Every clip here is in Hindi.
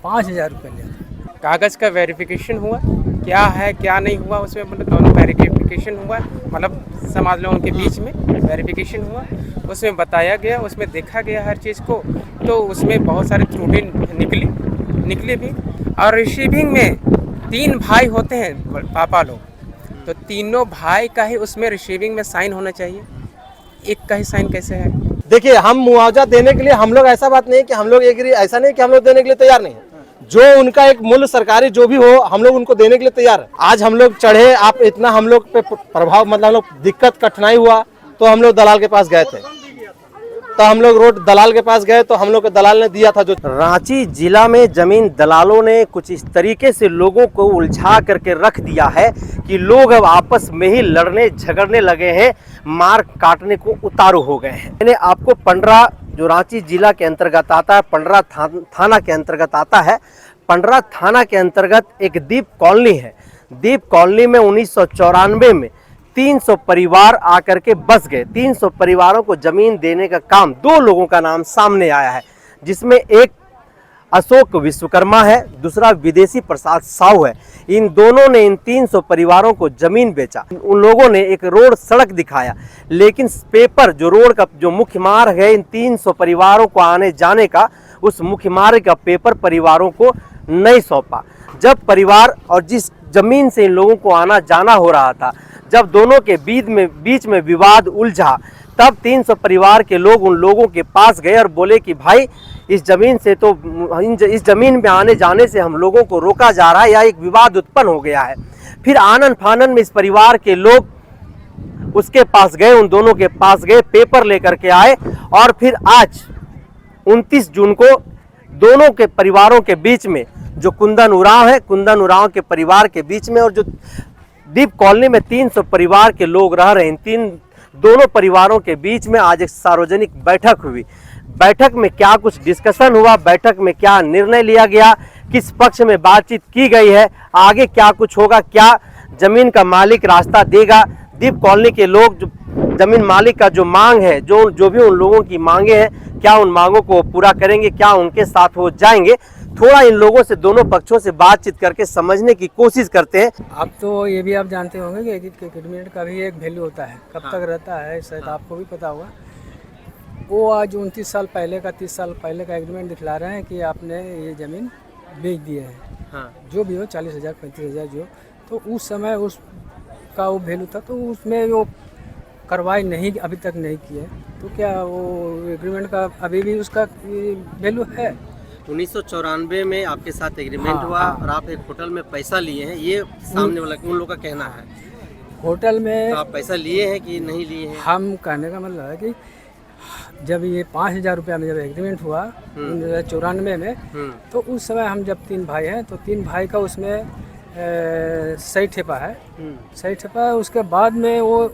5,000 रुपये लिया था। कागज़ का वेरिफिकेशन हुआ, क्या है क्या नहीं हुआ उसमें, मतलब दोनों वेरिफिकेशन हुआ, मतलब समाज लोगों के बीच में वेरिफिकेशन हुआ, उसमें बताया गया, उसमें देखा गया हर चीज़ को, तो उसमें बहुत सारी त्रुटि निकली भी। और रिसीविंग में 3 भाई होते हैं पापा लोग, तो तीनों भाई का ही उसमें रिसीविंग में साइन होना चाहिए, एक का ही साइन कैसे है? देखिए, हम मुआवजा देने के लिए हम लोग, ऐसा बात नहीं कि हम लोग ऐसा नहीं कि हम लोग देने के लिए तैयार नहीं है। जो उनका एक मूल्य सरकारी जो भी हो, हम लोग उनको देने के लिए तैयार है। आज हम लोग चढ़े, आप इतना हम लोग पे प्रभाव, मतलब हम लोग दिक्कत कठिनाई हुआ तो हम लोग दलाल के पास गए थे, तो हम लोग रोड दलाल के पास गए तो हम लोग को दलाल ने दिया था। जो रांची जिला में जमीन दलालों ने कुछ इस तरीके से लोगों को उलझा करके रख दिया है कि लोग अब आपस में ही लड़ने झगड़ने लगे हैं, मार काटने को उतारू हो गए हैं। मैंने आपको पंडरा, जो रांची जिला के अंतर्गत आता है, पंडरा थाना के अंतर्गत आता है, पंडरा थाना के अंतर्गत एक दीप कॉलोनी है। दीप कॉलोनी में 1994 में 300 परिवार आकर के बस गए। 300 परिवारों को जमीन देने का काम 2 लोगों का नाम सामने आया है, जिसमें एक अशोक विश्वकर्मा है, दूसरा विदेशी प्रसाद साहू है। इन दोनों ने इन 300 परिवारों को जमीन बेचा। उन लोगों ने एक रोड सड़क दिखाया, लेकिन पेपर, जो रोड का जो मुख्य मार्ग है इन 300 परिवारों को आने जाने का, उस मुख्य मार्ग का पेपर परिवारों को नहीं सौंपा। जब परिवार और जिस जमीन से इन लोगों को आना जाना हो रहा था, जब दोनों के बीच में विवाद उलझा, तब 300 परिवार के लोग उन लोगों के पास गए और बोले कि भाई, इस जमीन से तो इस जमीन में आने जाने से हम लोगों को रोका जा रहा है, या एक विवाद उत्पन्न हो गया है। फिर आनन फानन में इस परिवार के लोग उसके पास गए, उन दोनों के पास गए, पेपर लेकर के आए, और फिर आज 29 जून को दोनों के परिवारों के बीच में, जो कुंदन उरांव है, कुंदन उरांव के परिवार के बीच में, और जो दीप कॉलोनी में 300 परिवार के लोग रह रहे हैं, दोनों परिवारों के बीच में आज एक सार्वजनिक बैठक हुई। बैठक में क्या कुछ डिस्कशन हुआ, बैठक में क्या निर्णय लिया गया, किस पक्ष में बातचीत की गई है, आगे क्या कुछ होगा, क्या जमीन का मालिक रास्ता देगा, दीप कॉलोनी के लोग, जो जमीन मालिक का जो मांग है, जो भी उन लोगों की मांगे हैं, क्या उन मांगों को पूरा करेंगे, क्या उनके साथ वो जाएंगे, थोड़ा इन लोगों से, दोनों पक्षों से बातचीत करके समझने की कोशिश करते हैं। अब तो ये भी आप जानते होंगे कि एग्रीमेंट का भी एक वैल्यू होता है, कब तक रहता है, शायद आपको भी पता होगा। वो आज 29 साल पहले का, 30 साल पहले का एग्रीमेंट दिखला रहे हैं कि आपने ये ज़मीन बेच दी है। हाँ। जो भी हो, 40,000 35,000 जो, तो उस समय उसका वो वैल्यू था, तो उसमें वो कार्रवाई नहीं, अभी तक नहीं की है। तो क्या वो एग्रीमेंट का अभी भी उसका वैल्यू है? 1994 में आपके साथ एग्रीमेंट हुआ, और आप एक होटल में पैसा लिए हैं, ये सामने वाला उन लोगों का कहना है। होटल में तो आप पैसा लिए हैं कि नहीं लिए हैं? हम कहने का मतलब है कि जब ये 5,000 रुपया में जब एग्रीमेंट हुआ 1994 में, तो उस समय हम जब 3 भाई हैं, तो 3 भाई का उसमें सही ठेपा है, सही ठेपा है। उसके बाद में वो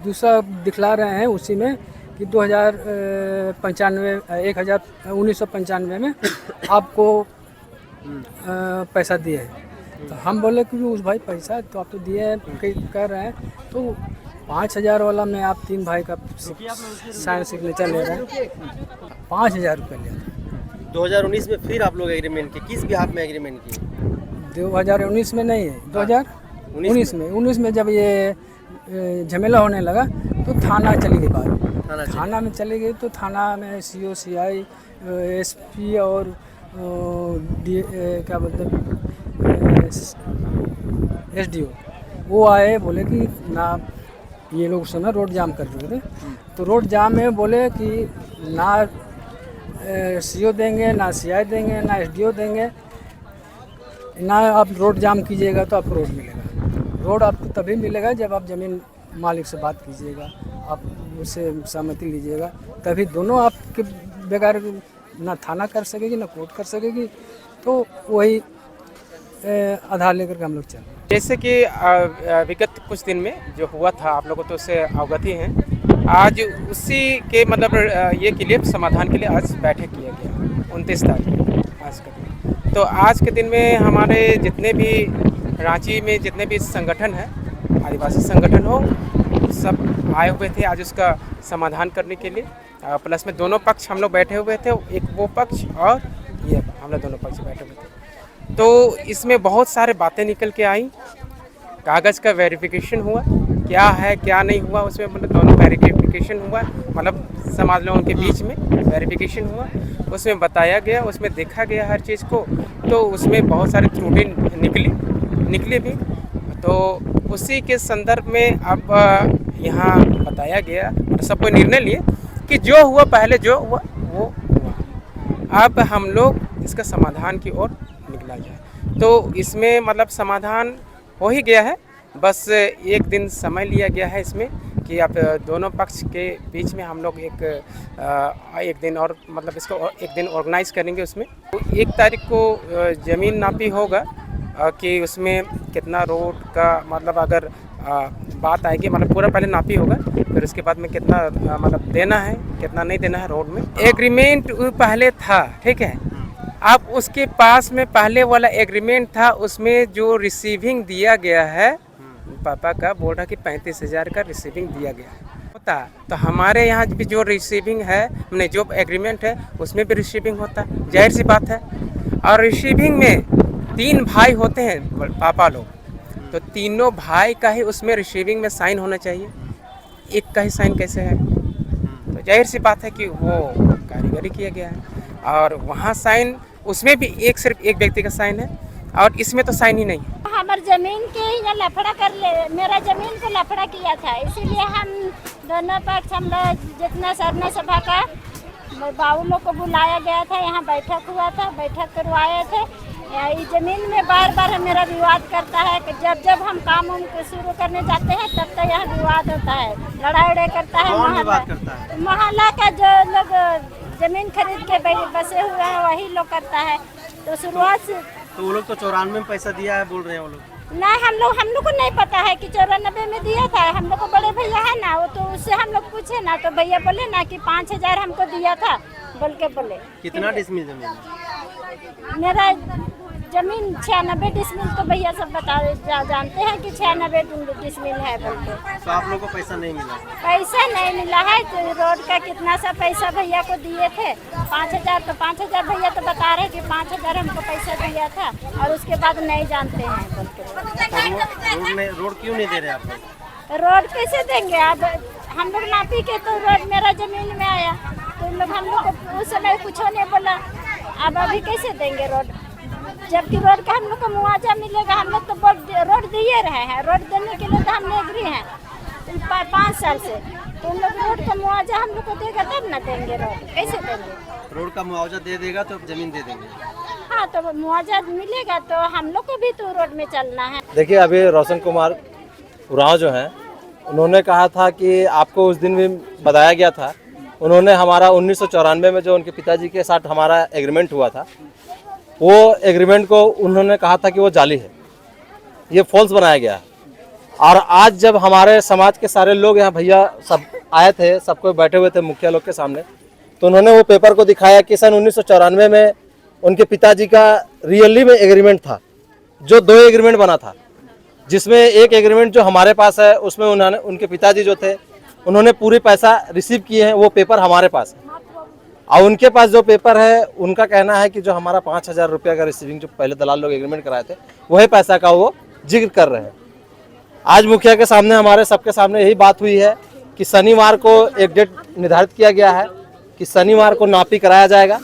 दूसरा दिखला रहे हैं उसी में कि 1995 में आपको पैसा दिए हैं। तो हम बोले कि उस भाई पैसा तो आप तो दिए हैं, कह रहे हैं, तो 5,000 वाला में आप 3 भाई का साइन सिग्नेचर ले रहे हैं। 5,000 रुपये लिया था। 2019 में फिर आप लोग एग्रीमेंट किए, किस बिहाफ में एग्रीमेंट किए? 2019 में नहीं है, 2019 में जब ये झमेला होने लगा, तो थाना चली गई बात। थाना में चली गई, तो थाना में CO CI SP और क्या बोलते SDO वो आए, बोले कि ना, ये लोग समय रोड जाम कर रहे थे, तो रोड जाम में बोले कि ना CO देंगे, ना CI देंगे, ना SDO देंगे, ना आप रोड जाम कीजिएगा तो आपको रोड मिलेगा। रोड आपको तभी मिलेगा जब आप ज़मीन मालिक से बात कीजिएगा, आप उससे सहमति लीजिएगा, तभी दोनों आपके बगैर ना थाना कर सकेगी, ना कोर्ट कर सकेगी। तो वही आधार लेकर के हम लोग चल रहे हैं। जैसे कि विगत कुछ दिन में जो हुआ था, आप लोगों को तो उससे अवगत ही हैं। आज उसी के मतलब ये के लिए समाधान के लिए आज बैठक किया गया 29 तारीख आज का दिन। तो आज के दिन में हमारे जितने भी रांची में जितने भी संगठन हैं, आदिवासी संगठन हो, सब आए हुए थे आज उसका समाधान करने के लिए। प्लस में दोनों पक्ष हम लोग बैठे हुए थे, एक वो पक्ष और ये हम लोग दोनों पक्ष बैठे हुए थे। तो इसमें बहुत सारे बातें निकल के आई, कागज़ का वेरिफिकेशन हुआ, क्या है क्या नहीं हुआ उसमें मतलब दोनों वेरिफिकेशन हुआ, मतलब समाज लोगों के बीच में वेरिफिकेशन हुआ, उसमें बताया गया, उसमें देखा गया हर चीज़ को। तो उसमें बहुत सारी त्रुटि निकली भी। तो उसी के संदर्भ में अब यहाँ बताया गया और सब कोई निर्णय लिए कि जो हुआ पहले जो हुआ वो हुआ, अब हम लोग इसका समाधान की ओर निकला जाए। तो इसमें मतलब समाधान हो ही गया है, बस एक दिन समय लिया गया है इसमें कि अब दोनों पक्ष के बीच में हम लोग एक दिन और मतलब इसको एक दिन ऑर्गेनाइज करेंगे। उसमें तो 1 तारीख को ज़मीन नापी होगा कि उसमें कितना रोड का मतलब अगर बात आएगी, मतलब पूरा पहले नापी होगा, फिर उसके बाद में कितना मतलब देना है कितना नहीं देना है रोड में। एग्रीमेंट पहले था, ठीक है, अब उसके पास में पहले वाला एग्रीमेंट था, उसमें जो रिसीविंग दिया गया है पापा का बोल रहा कि 35,000 का रिसीविंग दिया गया है होता। तो हमारे यहाँ भी जो रिसीविंग है मैंने जो एग्रीमेंट है उसमें भी रिसीविंग होता है, जाहिर सी बात है। और रिसीविंग में 3 भाई होते हैं पापा लोग, तो तीनों भाई का ही उसमें रिसीविंग में साइन होना चाहिए, एक का ही साइन कैसे है? तो जाहिर सी बात है कि वो कारीगरी किया गया है और वहाँ साइन उसमें भी सिर्फ एक व्यक्ति का साइन है और इसमें तो साइन ही नहीं है। हमारे जमीन के ही लफड़ा कर ले, मेरा जमीन को लफड़ा किया था, इसीलिए हम दोनों पक्ष हम लोग जितना सरना सभा का बाबू लोग को बुलाया गया था, यहाँ बैठक हुआ था, बैठक करवाए थे। इस जमीन में बार बार मेरा विवाद करता है कि जब हम काम को शुरू करने जाते हैं तब तक यहाँ विवाद होता है, लड़ाई करता है। मोहल्ला का जो लोग जमीन खरीद के बसे हुए हैं वही लोग करता है। तो शुरुआत से तो वो लोग तो 94 में पैसा दिया है बोल रहे हैं वो लोग। नहीं, हम लोग को नहीं पता है कि 94 में दिया था। हम लोग को बड़े भैया है ना, वो तो उससे हम लोग पूछे ना, तो भैया बोले ना कि 5,000 हमको दिया था बोल के बोले। कितना डिसमिल जमीन? मेरा जमीन 96 डिसमिल, तो भैया सब जानते हैं कि 96 डिसमिल है बोल के। तो आप लोग को पैसा नहीं मिला? पैसा नहीं मिला है। तो रोड का कितना सा पैसा भैया को दिए थे 5,000, तो 5,000 भैया तो बता रहे कि 5,000 हमको पैसा दिया था और उसके बाद नहीं जानते हैं बोल के। रोड क्यों नहीं दे रहे आप लोग? रोड कैसे देंगे? अब हम लोग नापी के तो रोड मेरा जमीन में आया, तो लोग हम लोग को उस समय कुछ नहीं बोला। अब अभी कैसे देंगे रोड, जबकि रोड का हम लोग को मुआवजा मिलेगा। हम लोग तो रोड दिए रहे हैं, रोड देने के लिए तो हम लोग एग्री हैं 5 साल से। तो उन लोग रोड का मुआवजा हम लोग को देगा तब ना देंगे, रोड कैसे देंगे? रोड का मुआवजा दे देगा तो जमीन दे देंगे। हाँ, तो मुआवजा मिलेगा तो हम लोग को भी तो रोड में चलना है। देखिए, अभी रोशन कुमार उरांव जो हैं उन्होंने कहा था कि आपको उस दिन भी बताया गया था, उन्होंने हमारा 1994 में जो उनके पिताजी के साथ हमारा एग्रीमेंट हुआ था, वो एग्रीमेंट को उन्होंने कहा था कि वो जाली है, ये फॉल्स बनाया गया। और आज जब हमारे समाज के सारे लोग यहाँ भैया सब आए थे, सबको बैठे हुए थे मुखिया लोग के सामने, तो उन्होंने वो पेपर को दिखाया कि सन 1994 में उनके पिताजी का रियली में एग्रीमेंट था, जो 2 एग्रीमेंट बना था, जिसमें एक एग्रीमेंट जो हमारे पास है उसमें उन्होंने उनके पिताजी जो थे उन्होंने पूरी पैसा रिसीव किए हैं, वो पेपर हमारे पास है। और उनके पास जो पेपर है उनका कहना है कि जो हमारा 5,000 रुपये का रिसीविंग जो पहले दलाल लोग एग्रीमेंट कराए थे वही पैसा का वो जिक्र कर रहे हैं। आज मुखिया के सामने हमारे सबके सामने यही बात हुई है कि शनिवार को एक डेट निर्धारित किया गया है कि शनिवार को नापी कराया जाएगा,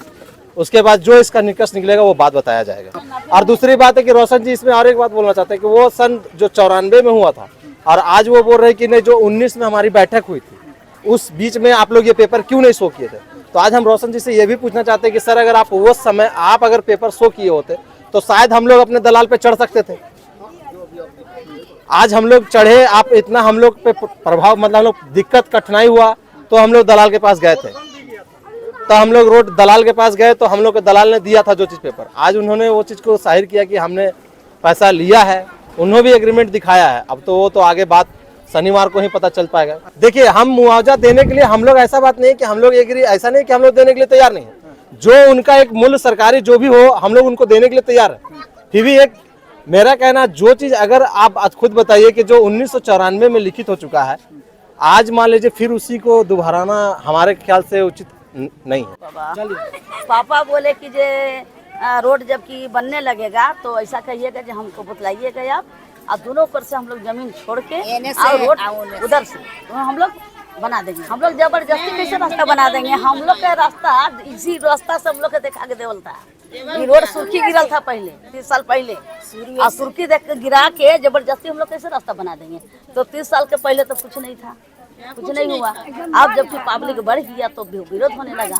उसके बाद जो इसका निष्कर्ष निकलेगा वो बात बताया जाएगा। और दूसरी बात है कि रोशन जी इसमें और एक बात बोलना चाहते हैं कि वो सन जो 94 में हुआ था और आज वो बोल रहे हैं कि नहीं, जो 19 में हमारी बैठक हुई थी उस बीच में आप लोग ये पेपर क्यों नहीं शो किए थे। तो आज हम रोशन जी से ये भी पूछना चाहते हैं कि सर, अगर आप उस समय आप अगर पेपर शो किए होते तो शायद हम लोग अपने दलाल पे चढ़ सकते थे। आज हम लोग चढ़े, आप इतना हम लोग पे प्रभाव मतलब हम लोग दिक्कत कठिनाई हुआ तो हम लोग दलाल के पास गए थे, तो हम लोग रोड दलाल के पास गए तो हम लोग के दलाल ने दिया था जो चीज़ पेपर। आज उन्होंने वो चीज़ को जाहिर किया कि हमने पैसा लिया है, उन्होंने भी एग्रीमेंट दिखाया है। अब तो वो तो आगे बात शनिवार को ही पता चल पाएगा। देखिए, हम मुआवजा देने के लिए हम लोग ऐसा बात नहीं कि हम लोग एग्री, ऐसा नहीं कि हम लोग देने के लिए तैयार नहीं है। जो उनका एक मूल्य सरकारी जो भी हो हम लोग उनको देने के लिए तैयार है। फिर भी एक मेरा कहना, जो चीज़ अगर आप आज खुद बताइए कि जो 1994 में लिखित हो चुका है, आज मान लीजिए फिर उसी को दोहराना हमारे ख्याल से उचित नहीं है। पापा बोले कि जे रोड जबकि बनने लगेगा तो ऐसा कहिएगा कि हमको बतलाइएगा आप, और दोनों ऊपर से हम लोग जमीन छोड़ के और रोड उधर से तो हम लोग बना देंगे। हम लोग जबरदस्ती कैसे रास्ता बना देंगे? हम लोग का रास्ता इसी रास्ता से हम लोग को दिखा के देवल था। ये रोड सुर्खी गिरल था पहले 30 साल पहले, और सुर्खी गिरा के जबरदस्ती हम लोग कैसे रास्ता बना देंगे? तो 30 साल के पहले तो कुछ नहीं था, कुछ नहीं हुआ। अब जबकि पब्लिक बढ़ गया तो विरोध होने लगा।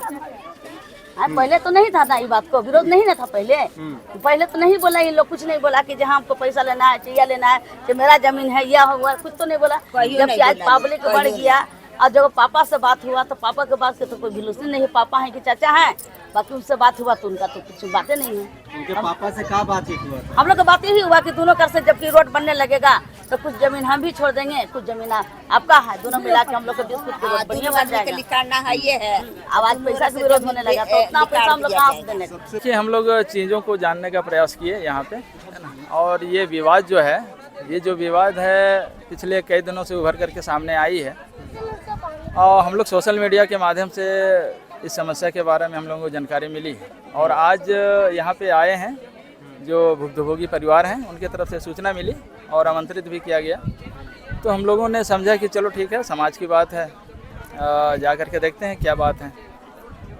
पहले तो नहीं था ना, ये बात को विरोध नहीं ना था पहले तो नहीं बोला, ये लोग कुछ नहीं बोला कि जहाँ हमको पैसा लेना है, चाहिए लेना है, कि मेरा जमीन है या हुआ, कुछ तो नहीं बोला। जबकि आज पब्लिक बढ़ गया और जब पापा से बात हुआ तो पापा के बात के तो कोई भिलूसी नहीं, पापा है कि चाचा है, बाकी उनसे बात हुआ तो उनका तो कुछ बातें नहीं है। उनके पापा से क्या बातचीत हुआ? हम लोग का बात यही हुआ कि दोनों कर से जबकि रोड बनने लगेगा तो कुछ जमीन हम भी छोड़ देंगे, कुछ जमीन आपका है, दोनों मिला के हम लोग को 20 फुट के रोड बढ़िया बन जाएगा। निकालना है ये है। अब आज पैसा का विरोध होने लगा तो उतना पैसा हम लोग कहाँ से देने? देखिए, हम लोग चीज़ों को जानने का प्रयास किए यहाँ पे, है ना, और ये विवाद जो है, ये जो विवाद है पिछले कई दिनों से उभर करके सामने आई है, और हम लोग सोशल मीडिया के माध्यम से इस समस्या के बारे में हम लोगों को जानकारी मिली है, और आज यहाँ पे आए हैं जो भुक्तभोगी परिवार हैं, उनकी तरफ से सूचना मिली और आमंत्रित भी किया गया। तो हम लोगों ने समझा कि चलो ठीक है, समाज की बात है, जा कर के देखते हैं क्या बात है।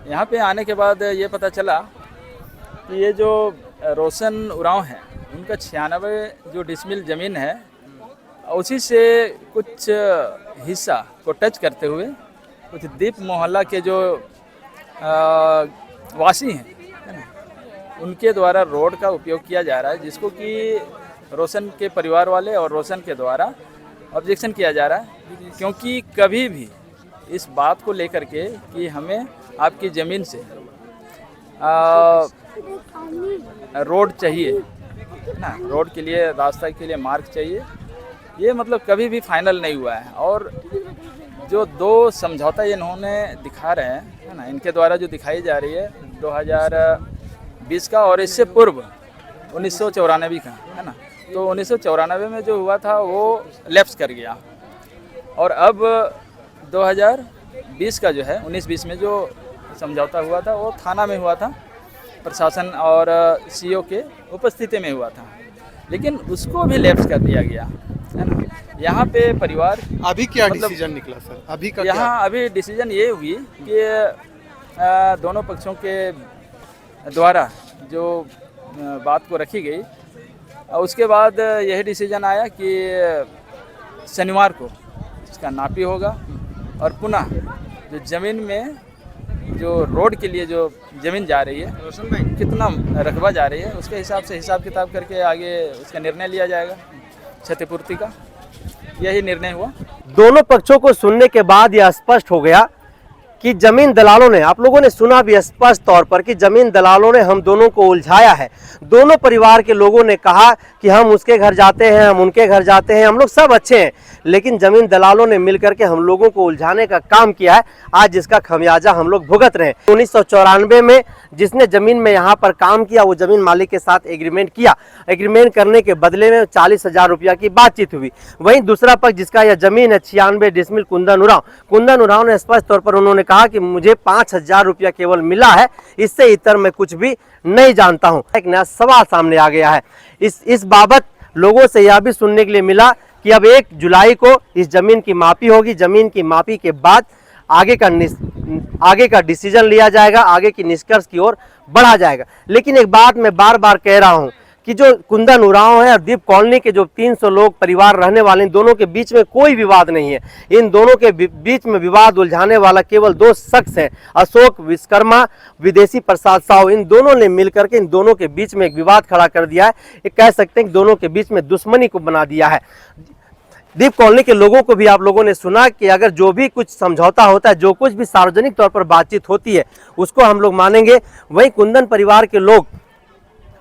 यहाँ पे आने के बाद ये पता चला कि ये जो रोशन उरांव हैं, उनका 96 जो डिसमिल ज़मीन है, उसी से कुछ हिस्सा को टच करते हुए कुछ दीप मोहल्ला के जो वासी हैं, है ना, उनके द्वारा रोड का उपयोग किया जा रहा है, जिसको कि रोशन के परिवार वाले और रोशन के द्वारा ऑब्जेक्शन किया जा रहा है। क्योंकि कभी भी इस बात को लेकर के कि हमें आपकी ज़मीन से रोड चाहिए ना, रोड के लिए, रास्ता के लिए मार्ग चाहिए, ये मतलब कभी भी फाइनल नहीं हुआ है। और जो दो समझौता इन्होंने दिखा रहे हैं, है ना, इनके द्वारा जो दिखाई जा रही है 2020 का और इससे पूर्व 1994 का, है ना, तो 1994 में जो हुआ था वो लैप्स कर गया, और अब 2020 का जो है 19-20 में जो समझौता हुआ था वो थाना में हुआ था, प्रशासन और सीओ के उपस्थिति में हुआ था, लेकिन उसको भी लैप्स कर दिया गया, है ना। यहाँ पे परिवार अभी क्या डिसीजन निकला सर? अभी का यहाँ अभी डिसीजन ये हुई कि दोनों पक्षों के द्वारा जो बात को रखी गई, उसके बाद यही डिसीजन आया कि शनिवार को इसका नापी होगा, और पुनः जो ज़मीन में जो रोड के लिए जो ज़मीन जा रही है, कितना रकबा जा रही है, उसके हिसाब से हिसाब किताब करके आगे उसका निर्णय लिया जाएगा क्षतिपूर्ति का। यही निर्णय हुआ। दोनों पक्षों को सुनने के बाद यह स्पष्ट हो गया कि जमीन दलालों ने, आप लोगों ने सुना भी स्पष्ट तौर पर कि जमीन दलालों ने हम दोनों को उलझाया है। दोनों परिवार के लोगों ने कहा कि हम उसके घर जाते हैं, हम उनके घर जाते हैं, हम लोग सब अच्छे हैं, लेकिन जमीन दलालों ने मिलकर के हम लोगों को उलझाने का काम किया है। आज जिसका खमियाजा हम लोग भुगत रहे हैं। 1994 में जिसने जमीन में यहाँ पर काम किया, वो जमीन मालिक के साथ एग्रीमेंट किया, एग्रीमेंट करने के बदले में 40,000 रुपया की बातचीत हुई। वहीं दूसरा पक्ष जिसका यह जमीन है 96 डिसमिल कुंदन उरांव ने स्पष्ट तौर पर उन्होंने कहा कि मुझे 5,000 रुपया केवल मिला है, इससे इतर मैं कुछ भी नहीं जानता हूं। एक नया सवाल सामने आ गया है। इस बाबत लोगों से यह भी सुनने के लिए मिला कि अब 1 जुलाई को इस जमीन की मापी होगी। जमीन की मापी के बाद आगे का डिसीजन लिया जाएगा, आगे की निष्कर्ष की ओर बढ़ा जाएगा। लेकिन एक बात मैं बार बार कह रहा हूं कि जो कुंदन उरांव है और दीप कॉलोनी के जो 300 लोग परिवार रहने वाले, इन दोनों के बीच में कोई विवाद नहीं है। इन दोनों के बीच में विवाद उलझाने वाला केवल 2 शख्स हैं, अशोक विश्वकर्मा, विदेशी प्रसाद साहू। इन दोनों ने मिलकर के इन दोनों के बीच में एक विवाद खड़ा कर दिया है। ये कह सकते हैं कि दोनों के बीच में दुश्मनी को बना दिया है। दीप कॉलोनी के लोगों को भी आप लोगों ने सुना कि अगर जो भी कुछ समझौता होता है, जो कुछ भी सार्वजनिक तौर पर बातचीत होती है, उसको हम लोग मानेंगे। वहीं कुंदन परिवार के लोग,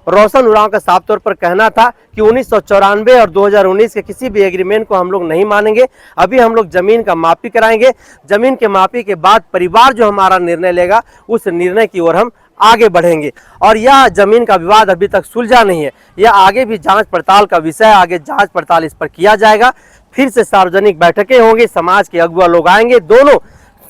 रोशन उरांव का साफ तौर पर कहना था कि 1994 और 2019 के किसी भी एग्रीमेंट को हम लोग नहीं मानेंगे। अभी हम लोग जमीन का मापी कराएंगे। जमीन के मापी के बाद परिवार जो हमारा निर्णय लेगा, उस निर्णय की ओर हम आगे बढ़ेंगे। और यह जमीन का विवाद अभी तक सुलझा नहीं है, यह आगे भी जांच पड़ताल का विषय है। आगे जांच पड़ताल इस पर किया जाएगा। फिर से सार्वजनिक बैठकें होंगी, समाज के अगुआ लोग आएंगे। दोनों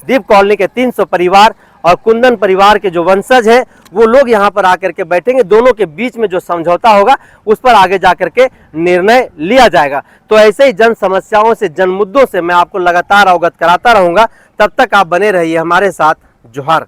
दीप कॉलोनी के 300 परिवार और कुंदन परिवार के जो वंशज हैं वो लोग यहाँ पर आकर के बैठेंगे। दोनों के बीच में जो समझौता होगा उस पर आगे जाकर के निर्णय लिया जाएगा। तो ऐसे ही जन समस्याओं से, जन मुद्दों से मैं आपको लगातार अवगत कराता रहूंगा। तब तक आप बने रहिए हमारे साथ। जोहार।